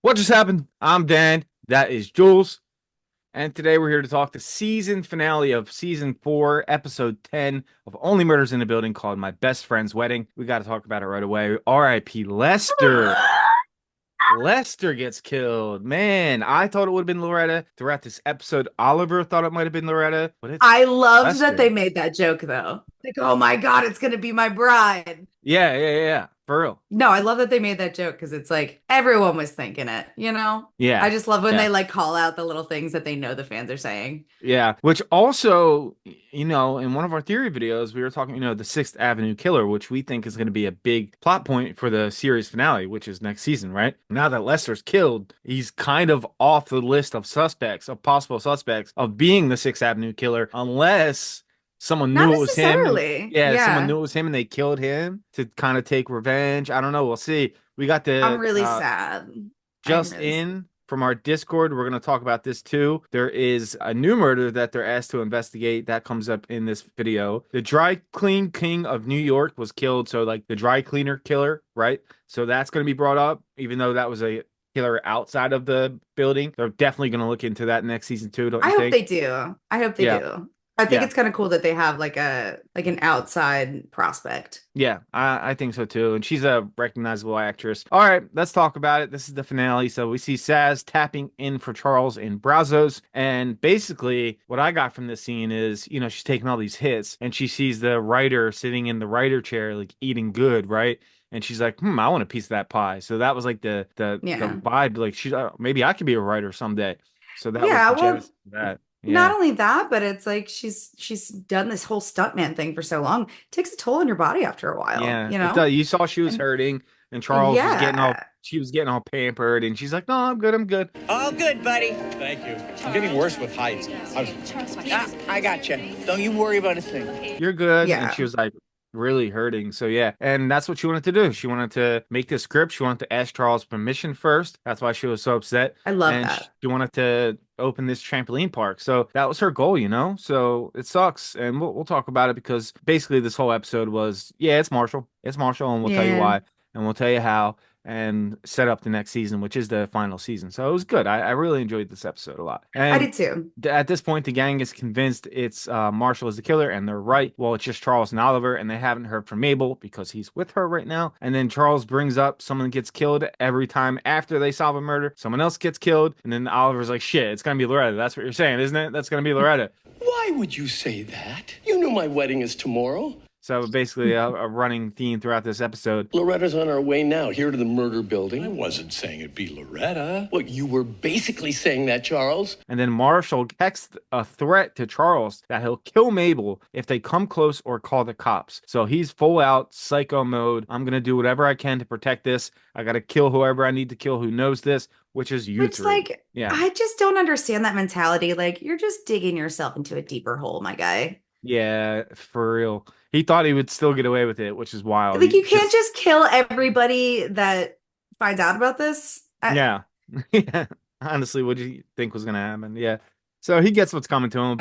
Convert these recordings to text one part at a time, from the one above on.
What just happened? I'm Dan. That is Jules. And today we're here to talk the season finale of season 4, episode 10 of Only Murders in the Building called My Best Friend's Wedding. We got to talk about it right away. R.I.P. Lester. Lester gets killed. Man, I thought it would have been Loretta throughout this episode. Oliver thought it might have been Loretta, but it's I loved that they Lester. made that joke though. Like, oh my God, it's gonna be my bride. Yeah. For real. No, I love that they made that joke because it's like everyone was thinking it, you know? I Yeah. just love when Yeah. they like call out the little things that they know the fans are saying. Yeah, which also, in one of our theory videos, we were talking, the Sixth Avenue Killer, which we think is going to be a big plot point for the series finale, which is next season, right? Now that Lester's killed, he's kind of off the list of suspects, of possible suspects, of being the Sixth Avenue Killer, unless someone Not knew it was him and necessarily. yeah, someone Yeah. knew it was him and they killed him to kind of take revenge. I don't know. We'll see. We got I'm the really sad. I'm just really sad. in from our Discord. We're going to talk about this too. There is a new murder that they're asked to investigate that comes up in this video. The dry clean king of New York was killed. So, like the dry cleaner killer, right? So, that's going to be brought up, even though that was a killer outside of the building. They're definitely going to look into that next season too, don't I you hope think? they do. I hope they Yeah. do. I think Yeah. it's kind of cool that they have like an outside prospect. Yeah, I think so too. And she's a recognizable actress. All right, let's talk about it. This is the finale. So we see Saz tapping in for Charles in Brazos. And basically, what I got from this scene is, she's taking all these hits and she sees the writer sitting in the writer chair, like eating good, right? And she's like, I want a piece of that pie. So that was like the Yeah. vibe. Like, maybe I could be a writer someday. So that was Yeah, the well, genesis of that. not Yeah. only that, but it's like she's done this whole stuntman thing for so long. It takes a toll on your body after a while, Yeah, you it know? does. You saw she was And hurting, and Charles was yeah. she was getting all pampered, and she's like, "No, I'm good, I'm good." All good, buddy. Thank you. I'm getting worse with heights. I got you. Don't you worry about a thing. You're good. And she Yeah. was like really hurting. So yeah, and that's what she wanted to do. She wanted to make this script. She wanted to ask Charles permission first. That's why she was so upset. I love And that. she wanted to open this trampoline park. So that was her goal. So it sucks. And we'll talk about it because basically this whole episode was, yeah, it's Marshall. It's Marshall, and we'll tell you Yeah. why, and we'll tell you how. And set up the next season, which is the final season. So it was good. I really enjoyed this episode a lot. I And did too. at this point, the gang is convinced it's Marshall is the killer, and they're right. Well, it's just Charles and Oliver, and they haven't heard from Mabel because he's with her right now. And then Charles brings up someone gets killed every time after they solve a murder. Someone else gets killed, and then Oliver's like, "Shit, it's gonna be Loretta." That's what you're saying, isn't it? That's gonna be Loretta. Why would you say that? You know my wedding is tomorrow. So basically, a running theme throughout this episode. Loretta's on our way now, here to the murder building. I wasn't saying it'd be Loretta. Well, you were basically saying that, Charles. And then Marshall texts a threat to Charles that he'll kill Mabel if they come close or call the cops. So he's full out psycho mode. I'm going to do whatever I can to protect this. I got to kill whoever I need to kill who knows this, which is you Which three. like Yeah. I just don't understand that mentality. Like you're just digging yourself into a deeper hole, my guy. Yeah, for real. He thought he would still get away with it, which is wild. Like He you can't just, just kill everybody that finds out about this. yeah. Yeah. Honestly, what do you think was going to happen? Yeah. So he gets what's coming to him.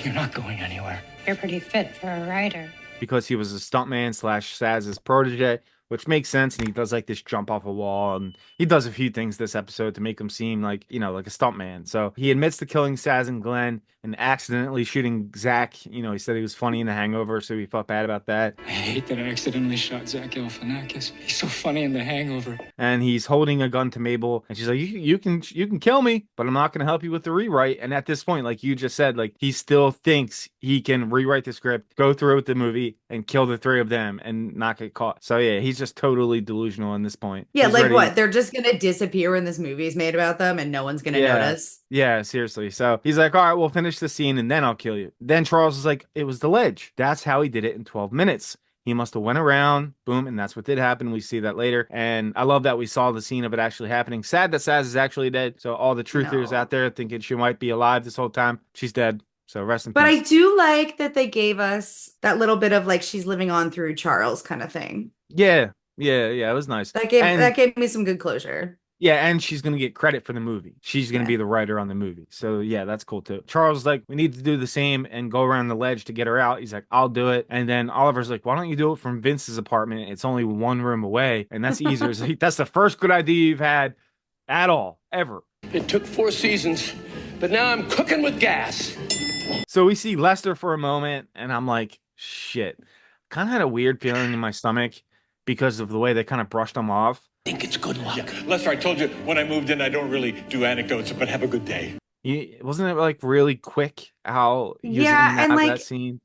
You're not going anywhere. You're pretty fit for a writer. Because he was a stuntman slash Saz's protege, which makes sense. And he does like this jump off a wall, and he does a few things this episode to make him seem like, like a stuntman. So he admits to killing Saz and Glenn and accidentally shooting Zach. He said he was funny in The Hangover, so he felt bad about that. I hate that I accidentally shot Zach Galifianakis. He's so funny in The Hangover. And he's holding a gun to Mabel, and she's like, "You can kill me, but I'm not going to help you with the rewrite." And at this point, like you just said, like he still thinks he can rewrite the script, go through with the movie, and kill the three of them and not get caught. So yeah, he's just totally delusional in this point. Yeah, He's like ready. what? They're just gonna disappear when this movie's made about them and no one's gonna Yeah. notice. Yeah, seriously. So he's like, "All right, we'll finish the scene and then I'll kill you." Then Charles is like, "It was the ledge." That's how he did it in 12 minutes. He must have went around, boom, and that's what did happen. We see that later. And I love that we saw the scene of it actually happening. Sad that Saz is actually dead. So all the truthers out No. there thinking she might be alive this whole time, she's dead. So rest in But I peace. do like that they gave us that little bit of like she's living on through Charles kind of thing. Yeah, yeah, it was nice. That gave And that gave me some good closure. Yeah, and she's gonna get credit for the movie. She's gonna Yeah. be the writer on the movie. So yeah, that's cool too. Charles is like, we need to do the same and go around the ledge to get her out. He's like, I'll do it. And then Oliver's like, why don't you do it from Vince's apartment? It's only one room away, and that's easier. So that's the first good idea you've had at all, ever. It took 4 seasons, but now I'm cooking with gas. So we see Lester for a moment, and I'm like, shit. Kind of had a weird feeling in my stomach because of the way they kind of brushed him off. Think it's good luck. Lester, I told you when I moved in, I don't really do anecdotes, but have a good day. Wasn't it like really quick how he was Yeah, in and, like, that scene?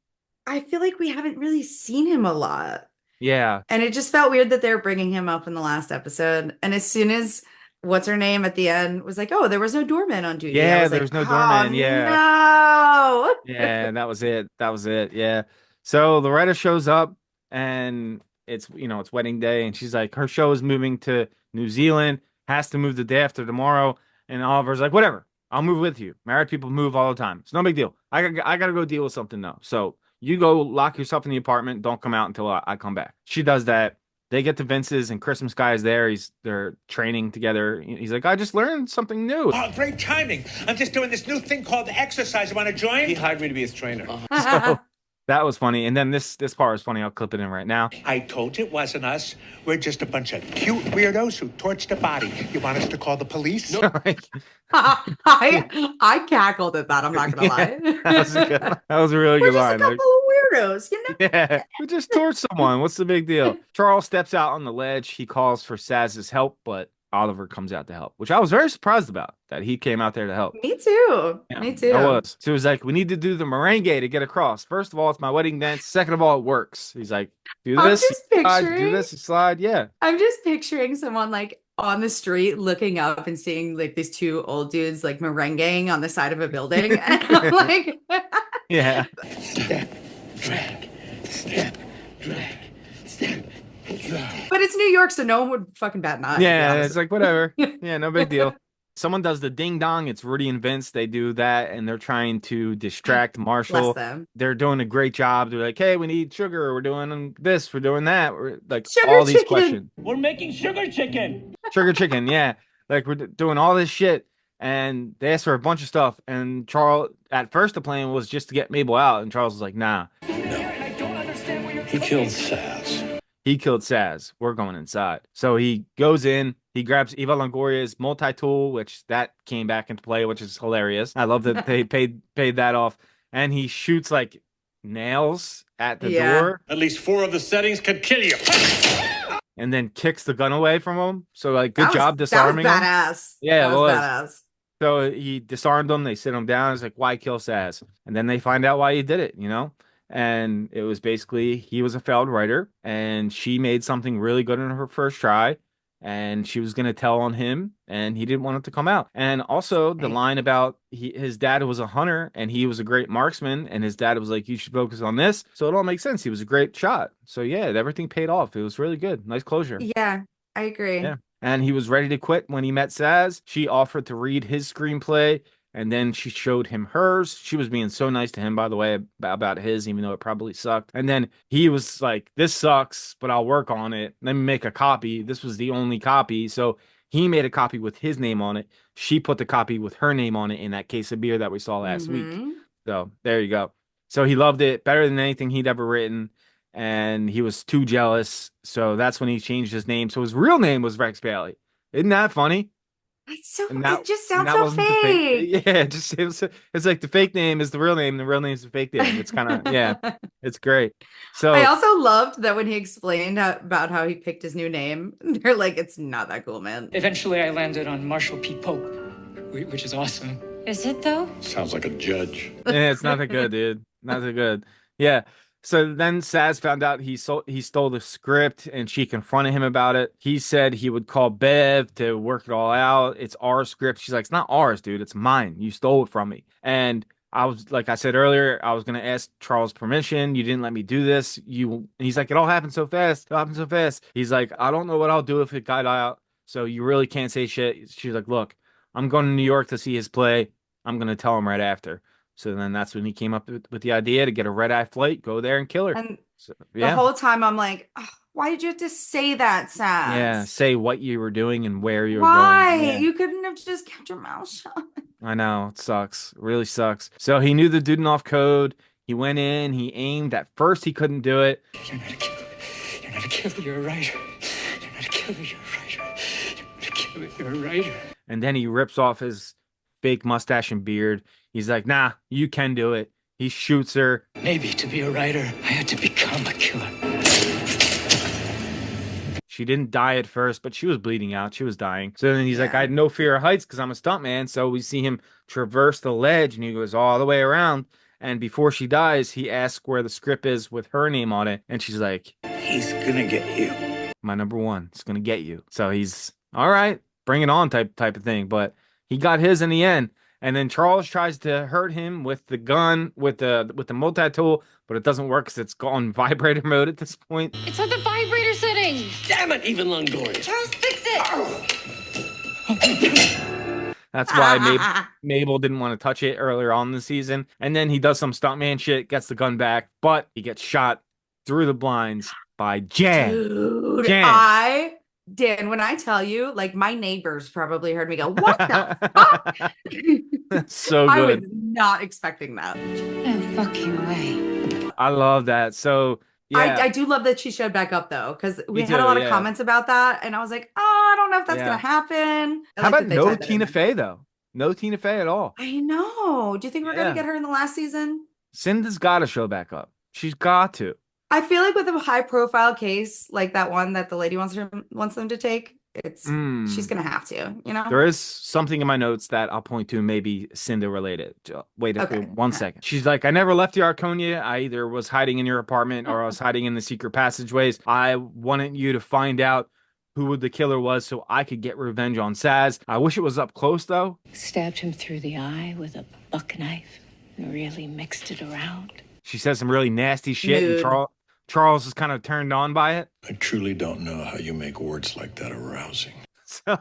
I feel like we haven't really seen him a lot. Yeah. And it just felt weird that they were bringing him up in the last episode. And as soon as what's her name at the end was like, oh, there was no doorman on duty. I Yeah, was there like, was no oh, doorman. Yeah. No. Yeah, that was it. That was it. Yeah. So Loretta shows up and it's it's wedding day, and she's like, her show is moving to New Zealand, has to move the day after tomorrow. And Oliver's like, whatever, I'll move with you. Married people move all the time. It's no big deal. I gotta go deal with something now. So you go lock yourself in the apartment. Don't come out until I come back. She does that. They get to Vince's, and Christmas guy is there. They're training together. He's like, I just learned something new. Oh, great timing. I'm just doing this new thing called exercise. You want to join? He hired me to be his trainer. So that was funny. And then this part was funny. I'll clip it in right now. I told you it wasn't us. We're just a bunch of cute weirdos who torched a body. You want us to call the police? No. Like, I cackled at that. I'm not gonna lie. that was a really We're good just a line. couple Like, of weirdos, you know? yeah, we just torched someone. What's the big deal? Charles steps out on the ledge. He calls for Saz's help, but Oliver comes out to help, which I was very surprised about, that he came out there to help. Me too. Yeah, Me too. I was. So he was like, we need to do the merengue to get across. First of all, it's my wedding dance. Second of all, it works. He's like, do I'm this, just you slide, do picturing- this, you slide. Yeah. I'm just picturing someone like on the street looking up and seeing like these two old dudes like merenguing on the side of a building. And I'm like, Yeah. Step, drag, step, drag, step, drag. but it's New York, so no one would fucking bat an eye. to be Yeah, honest. it's like whatever. Yeah, no big deal. Someone does the ding dong. It's Rudy and Vince. They do that, and they're trying to distract Marshall. Bless them. They're doing a great job. They're like, "Hey, we need sugar. We're doing this. We're doing that." We're like Sugar all these chicken. questions. We're making sugar chicken. Sugar chicken, yeah. Like we're doing all this shit, and they asked for a bunch of stuff. And Charles, at first, the plan was just to get Mabel out, and Charles was like, "Nah." He killed Saz. He killed Saz. We're going inside. So he goes in. He grabs Eva Longoria's multi-tool, which that came back into play, which is hilarious. I love that they paid that off. And he shoots like nails at the Yeah. door At least 4 of the settings could kill you. and then kicks the gun away from him. So like, good That was- job disarming That him. was badass. Yeah, that it was was. badass. So he disarmed them. They sit him down. It's like, why kill Saz? And then they find out why he did it, And it was basically he was a failed writer, and she made something really good in her first try, and she was going to tell on him, and he didn't want it to come out. And also the line about his dad was a hunter, and he was a great marksman, and his dad was like, you should focus on this. So it all makes sense. He was a great shot. So yeah, everything paid off. It was really good. Nice closure. Yeah, I agree. Yeah. And he was ready to quit when he met Saz. She offered to read his screenplay, and then she showed him hers. She was being so nice to him, by the way, about his, even though it probably sucked. And then he was like, this sucks, but I'll work on it. Let me make a copy. This was the only copy. So he made a copy with his name on it. She put the copy with her name on it in that case of beer that we saw last week. Mhm. So there you go. So he loved it better than anything he'd ever written. And he was too jealous. So that's when he changed his name. So his real name was Rex Bailey. Isn't that funny? It's so. And that- It just and sounds that so wasn't the fake. Yeah, it's like the fake name is the real name, the real name is the fake name. It's kind of yeah, it's great. So I also loved that when he explained about how he picked his new name, they're like, it's not that cool, man. Eventually, I landed on Marshall P. Pope, which is awesome. Is it though? Sounds like a judge. yeah, it's not that good, dude. Not that good. Yeah. So then Saz found out he stole the script, and she confronted him about it. He said he would call Bev to work it all out. It's our script. She's like, it's not ours, dude. It's mine. You stole it from me. And I was, like I said earlier, I was going to ask Charles permission. You didn't let me do this. He's like, it all happened so fast. It happened so fast. He's like, I don't know what I'll do if it got out. So you really can't say shit. She's like, look, I'm going to New York to see his play. I'm going to tell him right after. So then that's when he came up with the idea to get a red-eye flight, go there and kill her. And So, the yeah. whole time I'm like, oh, Why did you have to say that, Sass? Yeah, say what you were doing and where you were Why? going. Yeah. You couldn't have just kept your mouth shut. I know, it sucks. It really sucks. So he knew the Dudenoff code. He went in, he aimed. At first, he couldn't do it. You're not a killer. You're not a killer. You're a writer. You're not a killer. You're a writer. You're not a killer. You're a writer. And then he rips off his fake mustache and beard. He's like, nah, you can do it. He shoots her. Maybe to be a writer, I had to become a killer. She didn't die at first, but she was bleeding out. She was dying. So then he's like, I had no fear of heights because I'm a stuntman. So we see him traverse the ledge and he goes all the way around. And before she dies, he asks where the script is with her name on it. And she's like, He's gonna get you. my number one. It's gonna get you. So he's all right, bring it on type of thing. But he got his in the end. And then Charles tries to hurt him with the gun, with the multi-tool, but it doesn't work because it's gone vibrator mode at this point. It's on the vibrator setting. Damn it, even Longoria. Charles, fix it. That's why Mabel didn't want to touch it earlier on in the season. And then he does some stuntman shit, gets the gun back, but he gets shot through the blinds by Jan. Dude, Jan. Dan, when I tell you, like my neighbors probably heard me go, what the fuck? So I was good. not expecting that. No fucking way. I love that. So yeah, I do love that she showed back up though, because we Me had a too, lot of yeah. comments about that, and I was like, oh, I don't know if that's Yeah. gonna happen. I how like about that they no tied that in Tina there. Fey though? No Tina Fey at all. I know. Do you think we're Yeah. gonna get her in the last season? Cinda's got to show back up. She's got to. I feel like with a high profile case like that one that the lady wants them to take, she's gonna have to, you know? There is something in my notes that I'll point to, maybe Cinda related. Wait Okay. one second. She's like, I never left the Arconia. I either was hiding in your apartment or I was hiding in the secret passageways. I wanted you to find out who the killer was so I could get revenge on Saz. I wish it was up close though. Stabbed him through the eye with a buck knife and really mixed it around. She says some really nasty shit, Mood. and Charles is kind of turned on by it. I truly don't know how you make words like that arousing. So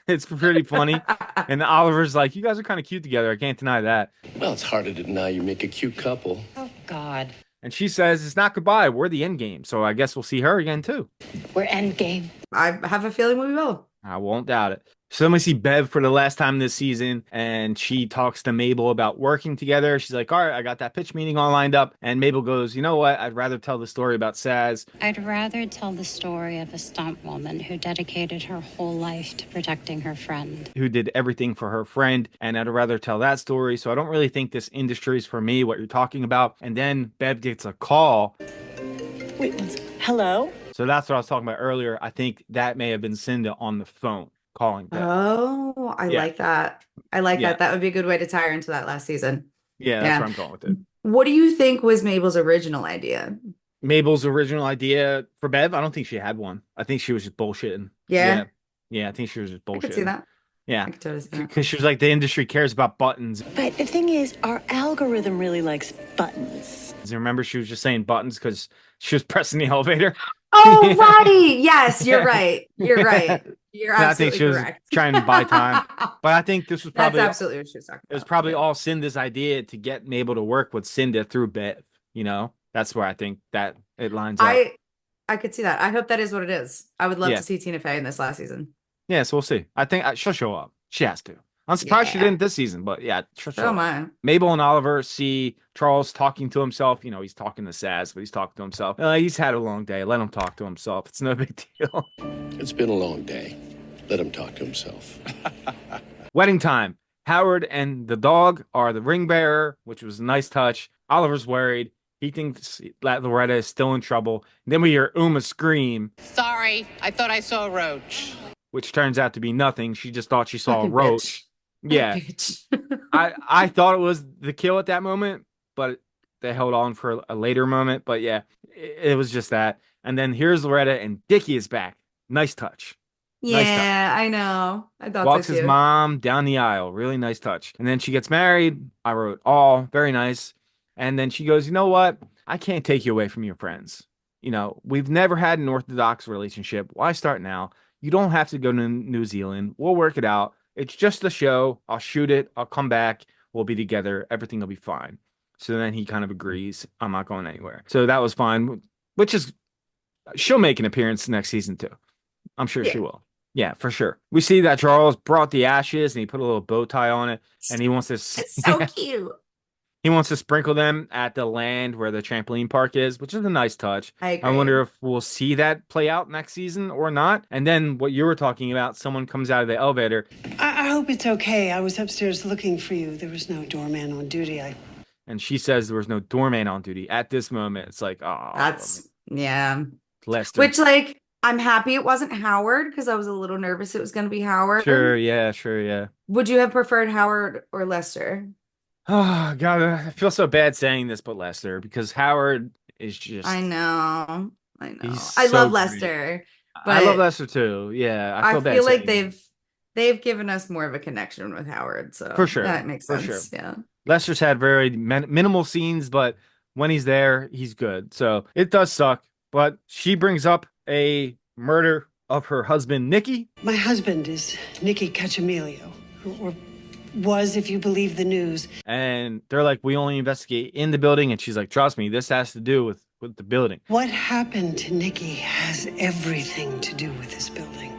it's pretty funny. And Oliver's like, you guys are kind of cute together. I can't deny that. Well, it's harder to deny you make a cute couple. Oh, God. And she says, it's not goodbye. We're the end game. So I guess we'll see her again, too. We're endgame. I have a feeling we will. I won't doubt it. So then we see Bev for the last time this season, and she talks to Mabel about working together. She's like, all right, I got that pitch meeting all lined up. And Mabel goes, you know what? I'd rather tell the story about Saz. I'd rather tell the story of a stunt woman who dedicated her whole life to protecting her friend. Who did everything for her friend, and I'd rather tell that story. So I don't really think this industry is for me, what you're talking about. And then Bev gets a call. Wait, hello? So that's what I was talking about earlier. I think that may have been Cinda on the phone calling Bev. Oh, I Yeah. like that. I like Yeah. that. That would be a good way to tie her into that last season. Yeah, that's Yeah. where I'm going with it. What do you think was Mabel's original idea? Mabel's original idea for Bev, I don't think she had one. I think she was just bullshitting. Yeah. Yeah, I think she was just bullshitting. I could see that. Yeah. I could totally see that. Because she was like, the industry cares about buttons. But the thing is, our algorithm really likes buttons. Remember, she was just saying buttons because she was pressing the elevator. Oh, right. Yes, you're right. You're right. You're And I think absolutely she was correct. trying to buy time. But I think this was That's probably absolutely what she was talking it was about. probably all Cinda's idea to get Mabel to work with Cinda through Bev. You know, that's where I think that it lines up. I could see that. I hope that is what it is. I would love Yeah. to see Tina Fey in this last season. Yeah, so we'll see. I think she'll show up. She has to. I'm surprised she Yeah. didn't this season, but yeah, she'll show Oh up. my. Mabel and Oliver see Charles talking to himself. You know, he's talking to Saz, but he's talking to himself. He's had a long day. Let him talk to himself. It's no big deal. It's been a long day. Let him talk to himself. Wedding time. Howard and the dog are the ring bearer, which was a nice touch. Oliver's worried. He thinks that Loretta is still in trouble. And then we hear Uma scream, Sorry, I thought I saw a roach. which turns out to be nothing. She just thought she saw Fucking a roach. bitch. Yeah. Bitch. I thought it was the kill at that moment, but they held on for a later moment. But yeah, it was just that. And then here's Loretta, and Dickie is back. Nice touch. Nice touch. Yeah, I know. I thought Walks so his too. mom down the aisle. Really nice touch. And then she gets married. I wrote all very nice. And then she goes, you know what? I can't take you away from your friends. You know, we've never had an orthodox relationship. Why start now? You don't have to go to New Zealand. We'll work it out. It's just a show. I'll shoot it. I'll come back. We'll be together. Everything will be fine. So then he kind of agrees. I'm not going anywhere. So that was fine, which is She'll make an appearance next season too. I'm sure she Yeah. will. Yeah, for sure. We see that Charles brought the ashes and he put a little bow tie on it, and he wants to It's so cute. he wants to sprinkle them at the land where the trampoline park is, which is a nice touch. I I agree. wonder if we'll see that play out next season or not. And then what you were talking about, someone comes out of the elevator. I hope it's okay. I was upstairs looking for you. There was no doorman on duty. And she says there was no doorman on duty. At this moment, it's like, oh, That's yeah. Lester. Which, like, I'm happy it wasn't Howard because I was a little nervous it was going to be Howard. Sure, yeah. Would you have preferred Howard or Lester? Oh, God, I feel so bad saying this, but Lester, because Howard is just. I know. He's I so love great. Lester. I love But Lester too. Yeah, I feel bad feel like saying they've given us more of a connection with Howard, so For sure, that makes for sense. sure. Yeah. Lester's had very minimal scenes, but when he's there, he's good. So it does suck. But she brings up a murder of her husband, Nicky. My husband is Nicky Cacciamilio, or was, if you believe the news. And they're like, we only investigate in the building. And she's like, trust me, this has to do with the building. What happened to Nicky has everything to do with this building.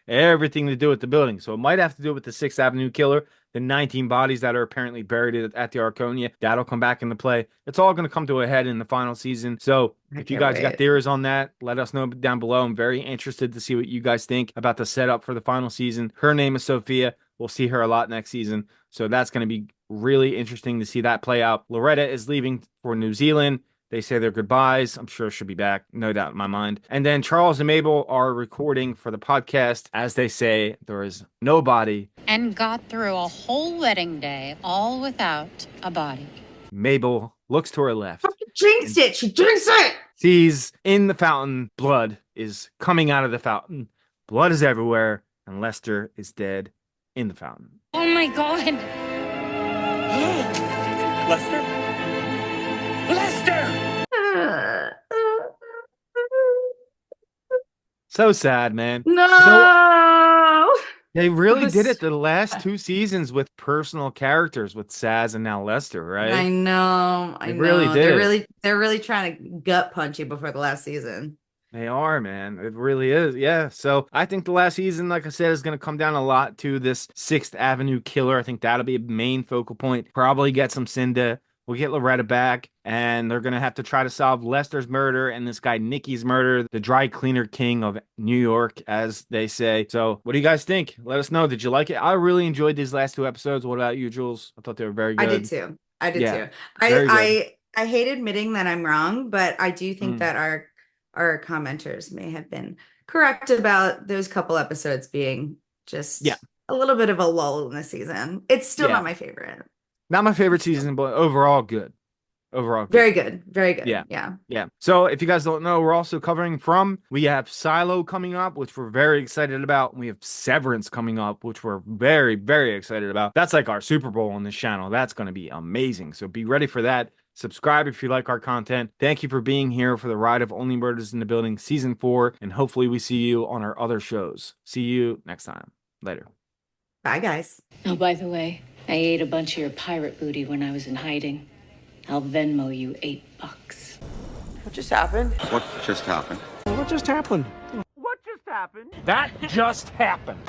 Everything to do with the building. So it might have to do with the 6th Avenue killer, the 19 bodies that are apparently buried at the Arconia. That'll come back into play. It's all going to come to a head in the final season. So if you guys got theories on that, let us know down below. I'm very interested to see what you guys think about the setup for the final season. Her name is Sophia. We'll see her a lot next season. So that's going to be really interesting to see that play out. Loretta is leaving for New Zealand. They say their goodbyes. I'm sure she'll be back, no doubt in my mind. And then Charles and Mabel are recording for the podcast. As they say, there is no body. And got through a whole wedding day all without a body. Mabel looks to her left. Jinxed it. She jinxed it. Sees in the fountain, blood is coming out of the fountain. Blood is everywhere. And Lester is dead in the fountain. Oh my God. Lester? Lester! So sad, man. No. They really was- did it the last 2 seasons with personal characters with Saz and now Lester, right? I know. I They know. really did it. They're really trying to gut punch you before the last season. They are, man. It really is. Yeah. So I think the last season, like I said, is going to come down a lot to this 6th Avenue killer. I think that'll be a main focal point. Probably get some Cinda. We'll get Loretta back, and they're going to have to try to solve Lester's murder and this guy Nicky's murder, the dry cleaner king of New York, as they say. So what do you guys think? Let us know. Did you like it? I really enjoyed these last 2 episodes. What about you, Jules? I thought they were very good. I did too. Yeah, too. very I hate admitting that I'm wrong, but I do think Mm. that our commenters may have been correct about those couple episodes being just a little bit of a lull in the season. It's still Yeah. not my favorite. Not my favorite season, but overall good. Overall good. Very good. Very good. Yeah. Yeah. Yeah. So if you guys don't know, we're also covering From. We have Silo coming up, which we're very excited about. We have Severance coming up, which we're very, very excited about. That's like our Super Bowl on this channel. That's going to be amazing. So be ready for that. Subscribe if you like our content. Thank you for being here for the ride of Only Murders in the Building Season 4. And hopefully we see you on our other shows. See you next time. Later. Bye, guys. Oh, by the way, I ate a bunch of your pirate booty when I was in hiding. I'll Venmo you $8. What just happened? What just happened? What just happened? That just happened.